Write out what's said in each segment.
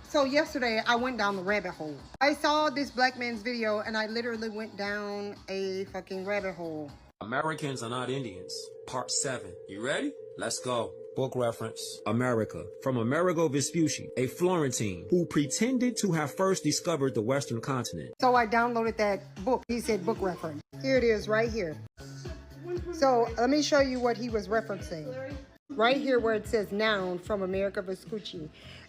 So yesterday I went down the rabbit hole. I saw this black man's video and I literally went down a fucking rabbit hole. Americans are not Indians. Part 7. You ready? Let's go. Book reference. America. From Amerigo Vespucci, a Florentine who pretended to have first discovered the Western continent. So I downloaded that book. He said book reference. Here it is right here. So let me show you what he was referencing. Right here where it says noun from Amerigo Vespucci,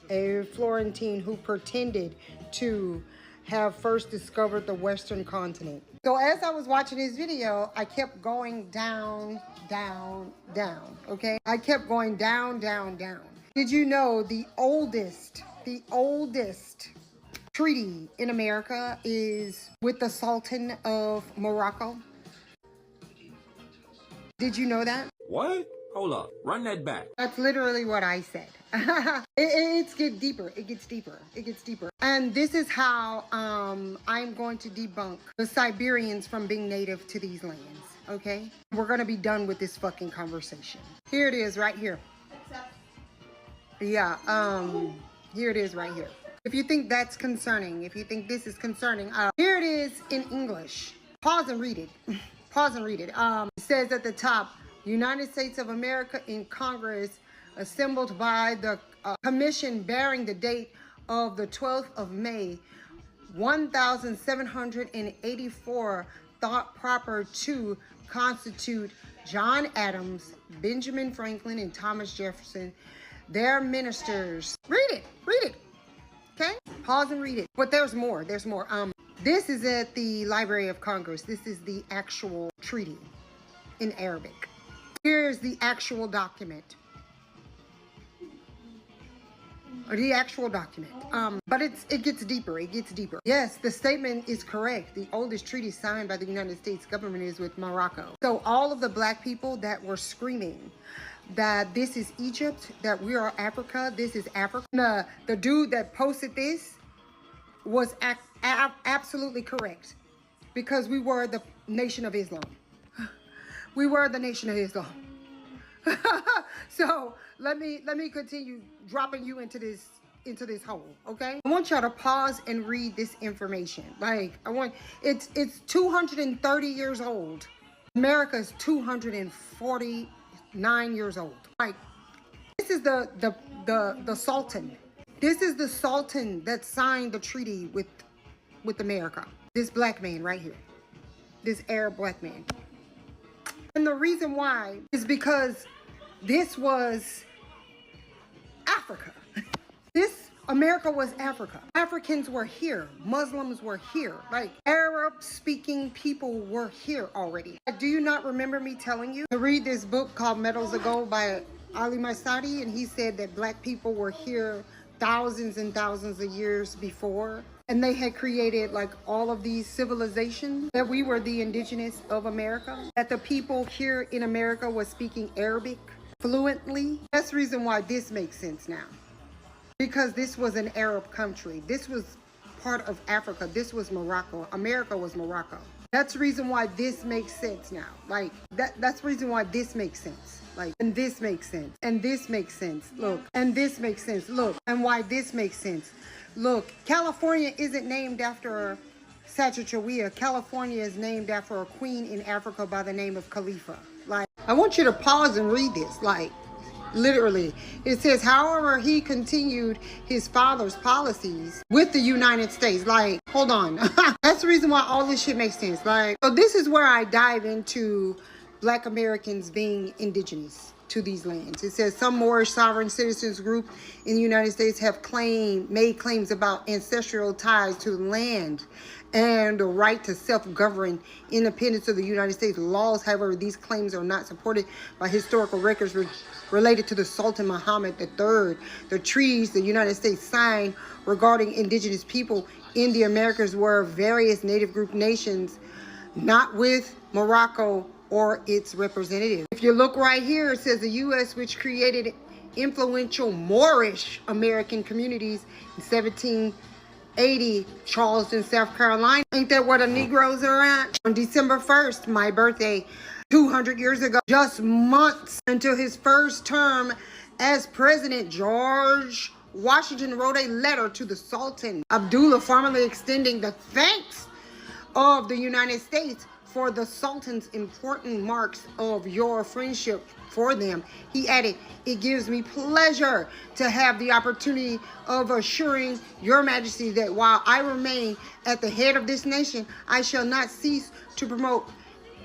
a Florentine who pretended to have first discovered the Western continent. So as I was watching this video, I kept going down, down, down, okay? I kept going down, down, down. Did you know the oldest treaty in America is with the Sultan of Morocco? Did you know that? What? Hold up. Run that back. That's literally what I said. It gets deeper. It gets deeper. It gets deeper. And this is how I'm going to debunk the Siberians from being native to these lands. Okay? We're going to be done with this fucking conversation. Here it is right here. Yeah. Here it is right here. If you think that's concerning, if you think this is concerning, here it is in English. Pause and read it. Pause and read it. It says at the top, United States of America in Congress assembled by the commission bearing the date of the 12th of May, 1784, thought proper to constitute John Adams, Benjamin Franklin, and Thomas Jefferson, their ministers. Read it, okay? Pause and read it. But there's more, there's more. This is at the Library of Congress. This is the actual treaty in Arabic. Here's the actual document. The actual document. But it gets deeper. It gets deeper. Yes, the statement is correct. The oldest treaty signed by the United States government is with Morocco. So all of the black people that were screaming that this is Egypt, that we are Africa, this is Africa. The dude that posted this was absolutely correct, because we were the Nation of Islam. We were the Nation of Islam. So let me continue dropping you into this hole, okay? I want y'all to pause and read this information. Like, it's 230 years old. America's 249 years old. Like, this is the Sultan. This is the Sultan that signed the treaty with America. This black man right here. This Arab black man. And the reason why is because this was Africa. America was Africa. Africans were here. Muslims were here. Like, Arab-speaking people were here already. Do you not remember me telling you to read this book called Medals of Gold by Ali Masadi? And he said that black people were here thousands and thousands of years before. And they had created like all of these civilizations, that we were the indigenous of America, that the people here in America was speaking Arabic fluently. That's the reason why this makes sense now. Because this was an Arab country. This was part of Africa. This was Morocco. America was Morocco. That's the reason why this makes sense now. Like, that's the reason why this makes sense. Like, and this makes sense. And this makes sense. Look. And this makes sense. Look. And why this makes sense. Look, California isn't named after Sacagawea. California is named after a queen in Africa by the name of Khalifa. Like, I want you to pause and read this. Like, literally. It says, however, he continued his father's policies with the United States. Like, hold on. That's the reason why all this shit makes sense. Like, so this is where I dive into black Americans being indigenous to these lands. It says some Moorish sovereign citizens group in the United States have made claims about ancestral ties to the land and the right to self-govern independence of the United States laws. However, these claims are not supported by historical records related to the Sultan Muhammad III. The treaties the United States signed regarding indigenous people in the Americas were various native group nations, not with Morocco or its representatives. If you look right here, it says the U.S., which created influential Moorish American communities in 1780, Charleston, South Carolina. Ain't that where the Negroes are at? On December 1st, my birthday, 200 years ago, just months until his first term as president, George Washington wrote a letter to the Sultan Abdullah, formally extending the thanks of the United States for the Sultan's important marks of your friendship for them. He added, "It gives me pleasure to have the opportunity of assuring your Majesty that while I remain at the head of this nation, I shall not cease to promote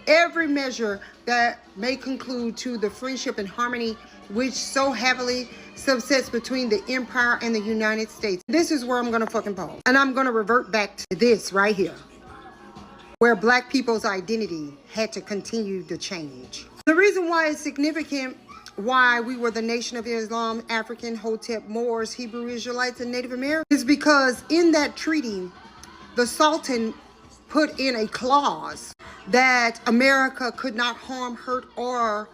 every measure that may conclude to the friendship and harmony which so heavily subsets between the Empire and the United States." This is where I'm going to fucking pause. And I'm going to revert back to this right here, where black people's identity had to continue to change. The reason why it's significant, why we were the Nation of Islam, African, Hotep, Moors, Hebrew Israelites, and Native Americans, is because in that treaty, the Sultan put in a clause that America could not harm, hurt, or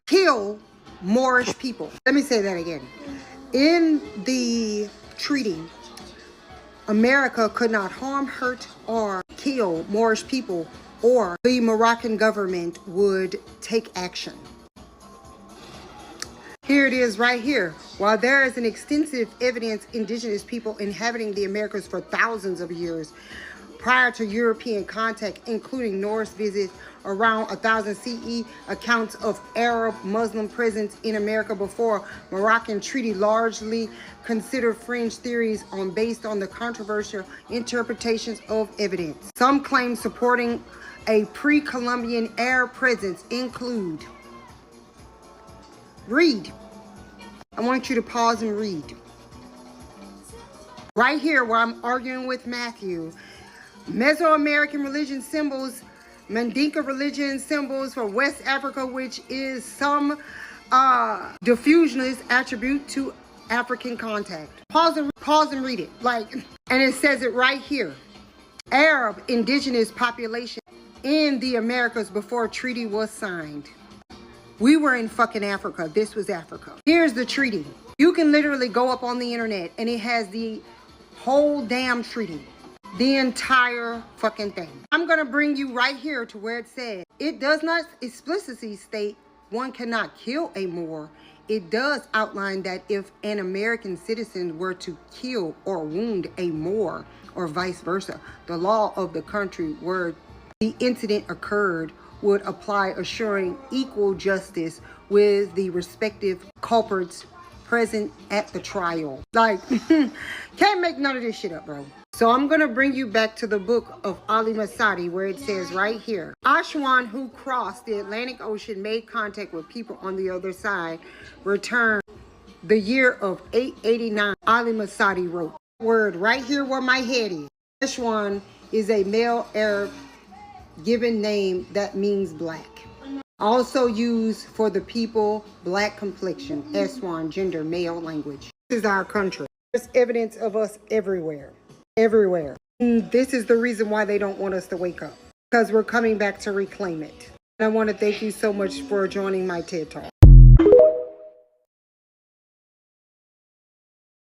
kill Moorish people. Let me say that again. In the treaty, America could not harm, hurt, or kill Moorish people, or the Moroccan government would take action. Here it is right here. While there is an extensive evidence indigenous people inhabiting the Americas for thousands of years prior to European contact, including Norse visits around 1000 CE, accounts of Arab Muslim presence in America before Moroccan treaty largely consider fringe theories based on the controversial interpretations of evidence. Some claims supporting a pre-Columbian Arab presence include, read. I want you to pause and read. Right here where I'm arguing with Matthew, Mesoamerican religion symbols, Mandinka religion symbols for West Africa, which is some diffusionist attribute to African contact. Pause and read it. And it says it right here. Arab indigenous population in the Americas before treaty was signed. We were in fucking Africa. This was Africa. Here's the treaty. You can literally go up on the internet and it has the whole damn treaty. The entire fucking thing. I'm going to bring you right here to where it says, it does not explicitly state one cannot kill a Moor. It does outline that if an American citizen were to kill or wound a Moor or vice versa, the law of the country where the incident occurred would apply, assuring equal justice with the respective culprits present at the trial. Can't make none of this shit up, bro. So I'm going to bring you back to the book of Ali Masadi, where it says right here, Aswan, who crossed the Atlantic Ocean, made contact with people on the other side, returned the year of 889. Ali Masadi wrote, word right here where my head is. Aswan is a male Arab given name that means black. Also used for the people, black complexion, Aswan, gender, male, language. This is our country. There's evidence of us everywhere. Everywhere. And this is the reason why they don't want us to wake up. Because we're coming back to reclaim it. And I want to thank you so much for joining my TED Talk.